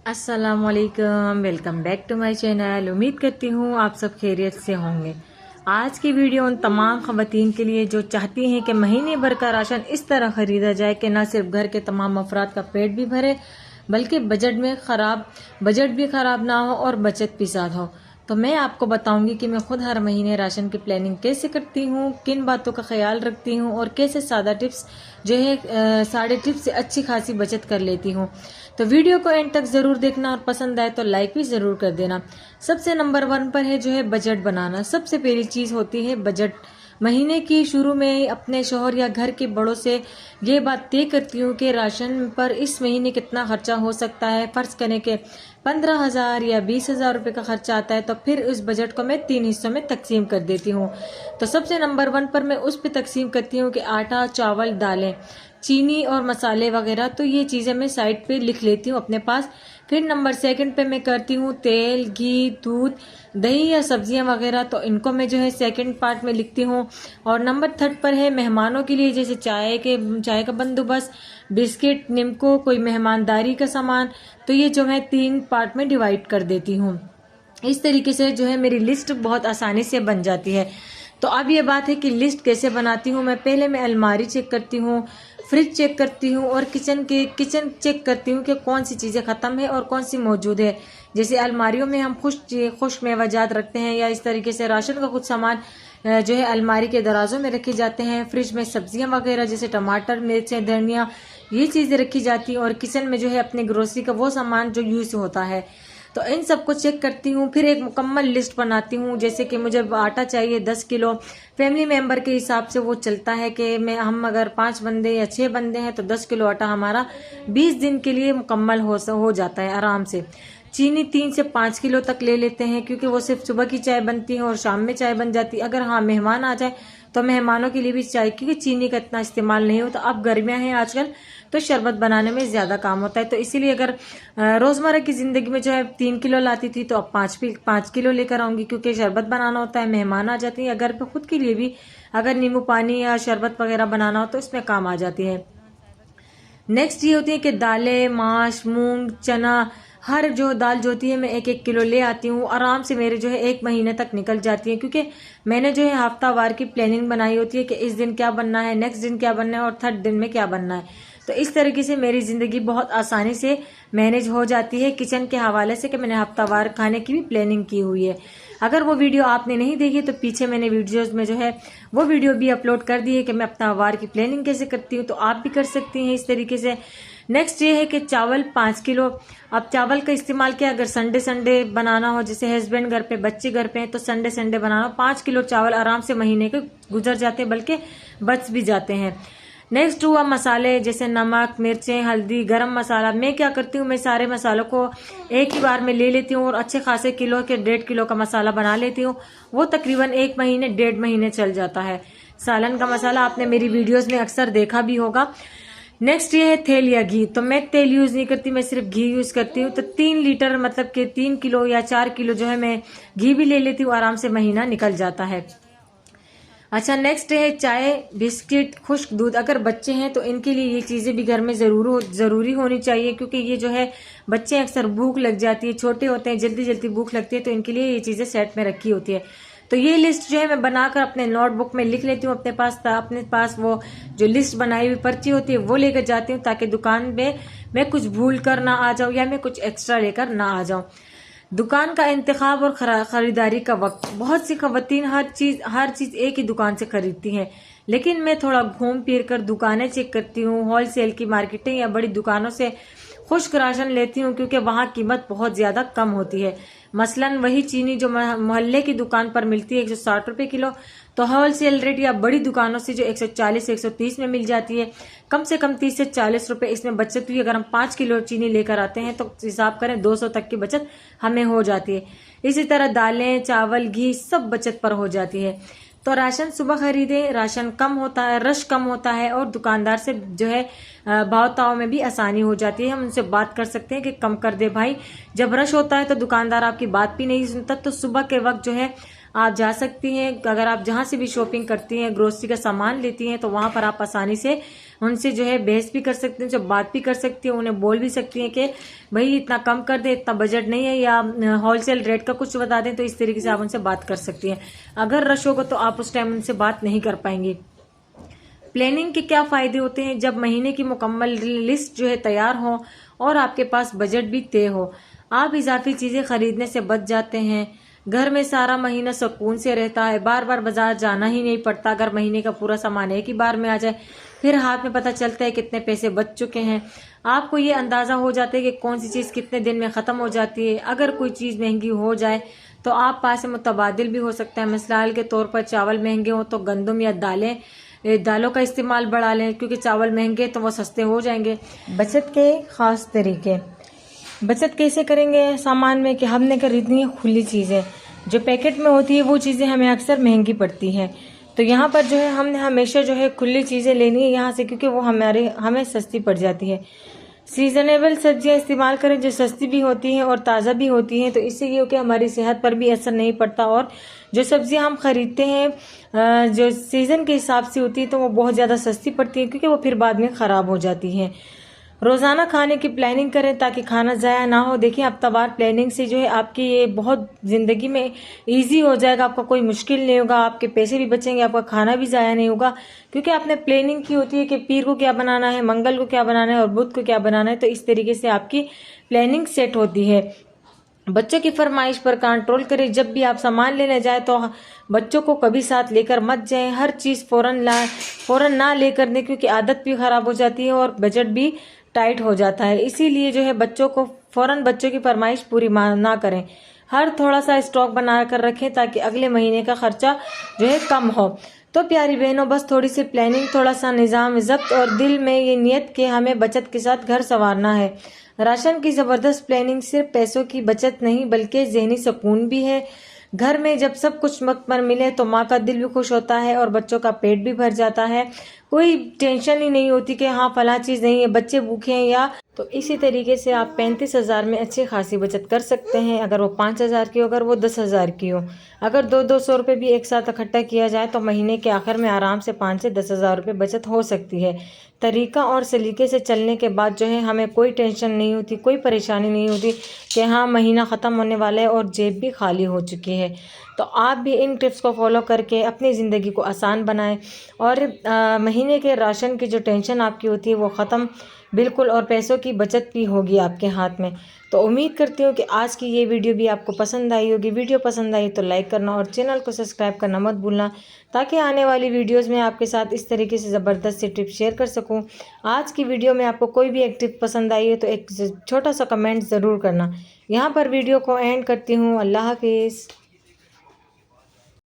अस्सलामुअलैकुम, welcome back to my channel. उम्मीद करती हूँ आप सब खैरियत से होंगे। आज की वीडियो उन तमाम ख़वातीन के लिए जो चाहती हैं कि महीने भर का राशन इस तरह ख़रीदा जाए कि न सिर्फ घर के तमाम अफराद का पेट भी भरे बल्कि बजट भी ख़राब ना हो और बचत भी ज़्यादा हो। तो मैं आपको बताऊंगी कि मैं खुद हर महीने राशन की प्लानिंग कैसे करती हूँ, किन बातों का ख्याल रखती हूँ और कैसे सारे टिप्स से अच्छी खासी बचत कर लेती हूँ। तो वीडियो को एंड तक ज़रूर देखना और पसंद आए तो लाइक भी ज़रूर कर देना। सबसे नंबर 1 पर है जो है बजट बनाना। सबसे पहली चीज़ होती है बजट। महीने की शुरू में ही अपने शौहर या घर के बड़ों से ये बात तय करती हूँ कि राशन पर इस महीने कितना खर्चा हो सकता है। फर्ज करें कि 15,000 या 20,000 रुपये का खर्चा आता है तो फिर उस बजट को मैं 3 हिस्सों में तकसीम कर देती हूँ। तो सबसे नंबर 1 पर मैं उस पर तकसीम करती हूँ कि आटा, चावल, दालें, चीनी और मसाले वगैरह, तो ये चीज़ें मैं साइड पे लिख लेती हूँ अपने पास। फिर नंबर 2 पे मैं करती हूँ तेल, घी, दूध, दही या सब्जियां वगैरह, तो इनको मैं जो है 2nd पार्ट में लिखती हूँ। और नंबर 3 पर है मेहमानों के लिए, जैसे चाय का बंदोबस्त, बिस्किट, निम्को, कोई मेहमानदारी का सामान, तो ये जो है 3 पार्ट में डिवाइड कर देती हूँ। इस तरीके से जो है मेरी लिस्ट बहुत आसानी से बन जाती है। तो अब ये बात है कि लिस्ट कैसे बनाती हूँ। मैं अलमारी चेक करती हूँ, फ्रिज चेक करती हूँ और किचन चेक करती हूँ कि कौन सी चीज़ें ख़त्म है और कौन सी मौजूद है। जैसे अलमारियों में हम खुश मेवाजात रखते हैं या इस तरीके से राशन का कुछ सामान जो है अलमारी के दराजों में रखे जाते हैं। फ्रिज में सब्जियां वगैरह जैसे टमाटर, मिर्चें, धनिया, ये चीज़ें रखी जाती हैं। और किचन में जो है अपने ग्रोसरी का वो सामान जो यूज़ होता है, तो इन सबको चेक करती हूँ। फिर एक मुकम्मल लिस्ट बनाती हूँ। जैसे कि मुझे आटा चाहिए 10 किलो, फैमिली मेंबर के हिसाब से वो चलता है कि हम अगर 5 बंदे या 6 बंदे हैं तो 10 किलो आटा हमारा 20 दिन के लिए मुकम्मल हो जाता है आराम से। चीनी 3 से 5 किलो तक ले लेते हैं क्योंकि वो सिर्फ सुबह की चाय बनती है और शाम में चाय बन जाती है। अगर हाँ मेहमान आ जाए तो मेहमानों के लिए भी चाय, क्योंकि चीनी का इतना इस्तेमाल नहीं होता। अब गर्मियाँ हैं आजकल तो शरबत बनाने में ज़्यादा काम होता है, तो इसीलिए अगर रोज़मर्रा की ज़िंदगी में जो है 3 किलो लाती थी तो अब 5 किलो लेकर आऊँगी, क्योंकि शरबत बनाना होता है, मेहमान आ जाती है। घर पे खुद के लिए भी अगर नींबू पानी या शरबत वगैरह बनाना हो तो इसमें काम आ जाती है। नेक्स्ट ये होती है कि दालें, माश, मूंग, चना, हर जो दाल जो होती है मैं 1-1 किलो ले आती हूँ। आराम से मेरे जो है 1 महीने तक निकल जाती है, क्योंकि मैंने जो है हफ्तावार की प्लानिंग बनाई होती है कि इस दिन क्या बनना है, नेक्स्ट दिन क्या बनना है और 3rd दिन में क्या बनना है। तो इस तरीके से मेरी ज़िंदगी बहुत आसानी से मैनेज हो जाती है किचन के हवाले से, कि मैंने हफ्तावार खाने की भी प्लानिंग की हुई है। अगर वो वीडियो आपने नहीं देखी तो पीछे मैंने वीडियोस में जो है वो वीडियो भी अपलोड कर दी है कि मैं हफ्तावार की प्लानिंग कैसे करती हूँ, तो आप भी कर सकती हैं इस तरीके से। नेक्स्ट ये है कि चावल 5 किलो। अब चावल का इस्तेमाल क्या, अगर संडे बनाना हो, जैसे हस्बैंड घर पे, बच्चे घर पे हैं, तो संडे बनाना हो, 5 किलो चावल आराम से महीने के गुजर जाते हैं, बल्कि बच भी जाते हैं। नेक्स्ट हुआ मसाले, जैसे नमक, मिर्चें, हल्दी, गरम मसाला। मैं क्या करती हूँ, मैं सारे मसालों को एक ही बार में ले लेती हूँ और अच्छे खासे किलो के 1.5 किलो का मसाला बना लेती हूँ। वो तकरीबन 1 महीने 1.5 महीने चल जाता है। सालन का मसाला आपने मेरी वीडियोस में अक्सर देखा भी होगा। नेक्स्ट ये है तेल या घी। तो मैं तेल यूज़ नहीं करती, मैं सिर्फ घी यूज़ करती हूँ। तो 3 लीटर मतलब कि 3 किलो या 4 किलो जो है मैं घी भी ले लेती हूँ, आराम से महीना निकल जाता है। अच्छा, नेक्स्ट है चाय, बिस्किट, खुश्क दूध। अगर बच्चे हैं तो इनके लिए ये चीज़ें भी घर में ज़रूरी होनी चाहिए, क्योंकि ये जो है बच्चे अक्सर भूख लग जाती है, छोटे होते हैं, जल्दी जल्दी भूख लगती है, तो इनके लिए ये चीज़ें सेट में रखी होती है। तो ये लिस्ट जो है मैं बनाकर अपने नोटबुक में लिख लेती हूँ। अपने पास वो जो लिस्ट बनाई हुई पर्ची होती है वो लेकर जाती हूँ, ताकि दुकान में मैं कुछ भूल कर ना आ जाऊँ या मैं कुछ एक्स्ट्रा लेकर ना आ जाऊँ। दुकान का इंतखाब और खरीदारी का वक्त। बहुत सी खवातीन हर चीज़ एक ही दुकान से खरीदती हैं, लेकिन मैं थोड़ा घूम फिर कर दुकानें चेक करती हूँ। होलसेल की मार्केटें या बड़ी दुकानों से खुश्क राशन लेती हूँ, क्योंकि वहाँ कीमत बहुत ज़्यादा कम होती है। मसलन वही चीनी जो मोहल्ले की दुकान पर मिलती है 160 रुपये किलो, तो होलसेल रेट या बड़ी दुकानों से जो 140-130 में मिल जाती है, कम से कम 30 से 40 रुपये इसमें बचत हुई। अगर हम 5 किलो चीनी लेकर आते हैं तो हिसाब करें 200 तक की बचत हमें हो जाती है। इसी तरह दालें, चावल, घी सब बचत पर हो जाती है। तो राशन सुबह खरीदें, राशन कम होता है, रश कम होता है और दुकानदार से जो है भाव ताव में भी आसानी हो जाती है। हम उनसे बात कर सकते हैं कि कम कर दे भाई। जब रश होता है तो दुकानदार आपकी बात भी नहीं सुनता, तो सुबह के वक्त जो है आप जा सकती हैं। अगर आप जहाँ से भी शॉपिंग करती हैं, ग्रोसरी का सामान लेती हैं, तो वहाँ पर आप आसानी से उनसे जो है बहस भी कर सकती हैं, जो बात भी कर सकती हैं, उन्हें बोल भी सकती हैं कि भाई इतना कम कर दे, इतना बजट नहीं है, या होलसेल रेट का कुछ बता दें। तो इस तरीके से आप उनसे बात कर सकती हैं। अगर रश होगा तो आप उस टाइम उनसे बात नहीं कर पाएंगी। प्लानिंग के क्या फायदे होते हैं? जब महीने की मुकम्मल लिस्ट जो है तैयार हो और आपके पास बजट भी तय हो, आप इजाफी चीजें खरीदने से बच जाते हैं। घर में सारा महीना सुकून से रहता है, बार बार बाजार जाना ही नहीं पड़ता। अगर महीने का पूरा सामान एक ही बार में आ जाए, फिर हाथ में पता चलता है कितने पैसे बच चुके हैं। आपको ये अंदाजा हो जाता है कि कौन सी चीज कितने दिन में खत्म हो जाती है। अगर कोई चीज महंगी हो जाए तो आप पास से मुतबादिल भी हो सकता है। मिसाल के तौर पर चावल महंगे हो तो गंदम या दालों का इस्तेमाल बढ़ा लें, क्योंकि चावल महंगे तो वो सस्ते हो जाएंगे। बचत के खास तरीके। बचत कैसे करेंगे सामान में कि हमने खरीदनी है खुली चीज़ें। जो पैकेट में होती है वो चीज़ें हमें अक्सर महंगी पड़ती हैं, तो यहाँ पर जो है हमने हमेशा जो है खुली चीज़ें लेनी है यहाँ से, क्योंकि वो हमें सस्ती पड़ जाती है। सीजनेबल सब्जियां इस्तेमाल करें जो सस्ती भी होती हैं और ताज़ा भी होती हैं, तो इससे ये हो कि हमारी सेहत पर भी असर नहीं पड़ता। और जो सब्जियां हम खरीदते हैं जो सीज़न के हिसाब से होती है तो वो बहुत ज़्यादा सस्ती पड़ती है, क्योंकि वो फिर बाद में ख़राब हो जाती हैं। रोज़ाना खाने की प्लानिंग करें ताकि खाना ज़ाया ना हो। देखिए हफ्तावार प्लानिंग से जो है आपकी ये बहुत ज़िंदगी में इजी हो जाएगा, आपका कोई मुश्किल नहीं होगा, आपके पैसे भी बचेंगे, आपका खाना भी ज़ाया नहीं होगा, क्योंकि आपने प्लानिंग की होती है कि पीर को क्या बनाना है, मंगल को क्या बनाना है और बुध को क्या बनाना है। तो इस तरीके से आपकी प्लानिंग सेट होती है। बच्चों की फरमाइश पर कंट्रोल करें। जब भी आप सामान लेने जाए तो बच्चों को कभी साथ लेकर मत जाएं। हर चीज़ फौरन ना लेकर दें, क्योंकि आदत भी ख़राब हो जाती है और बजट भी टाइट हो जाता है। इसीलिए जो है बच्चों को फौरन बच्चों की फरमाइश पूरी ना करें। हर थोड़ा सा स्टॉक बना कर रखें ताकि अगले महीने का खर्चा जो है कम हो। तो प्यारी बहनों, बस थोड़ी सी प्लानिंग, थोड़ा सा निज़ाम ज़ब्त और दिल में ये नियत कि हमें बचत के साथ घर संवारना है। राशन की ज़बरदस्त प्लानिंग सिर्फ पैसों की बचत नहीं बल्कि ज़हनी सुकून भी है। घर में जब सब कुछ वक्त पर मिले तो माँ का दिल भी खुश होता है और बच्चों का पेट भी भर जाता है। कोई टेंशन ही नहीं होती कि हाँ फला चीज़ नहीं है, बच्चे भूखे हैं या। तो इसी तरीके से आप 35,000 में अच्छी खासी बचत कर सकते हैं। अगर वो 5,000 की हो, अगर वो 10,000 की हो, अगर 200 रुपये भी एक साथ इकट्ठा किया जाए तो महीने के आखिर में आराम से 5 से 10,000 रुपये बचत हो सकती है। तरीका और सलीके से चलने के बाद जो है हमें कोई टेंशन नहीं होती, कोई परेशानी नहीं होती कि हाँ महीना ख़त्म होने वाला है और जेब भी खाली हो चुकी है। तो आप भी इन टिप्स को फॉलो करके अपनी ज़िंदगी को आसान बनाएं और महीने के राशन की जो टेंशन आपकी होती है वो ख़त्म बिल्कुल, और पैसों की बचत भी होगी आपके हाथ में। तो उम्मीद करती हूँ कि आज की ये वीडियो भी आपको पसंद आई होगी। वीडियो पसंद आई तो लाइक करना और चैनल को सब्सक्राइब करना मत भूलना, ताकि आने वाली वीडियोस में आपके साथ इस तरीके से ज़बरदस्त सी टिप्स शेयर कर सकूँ। आज की वीडियो में आपको कोई भी एक टिप पसंद आई है तो एक छोटा सा कमेंट ज़रूर करना। यहाँ पर वीडियो को एंड करती हूँ। अल्लाह हाफिज़।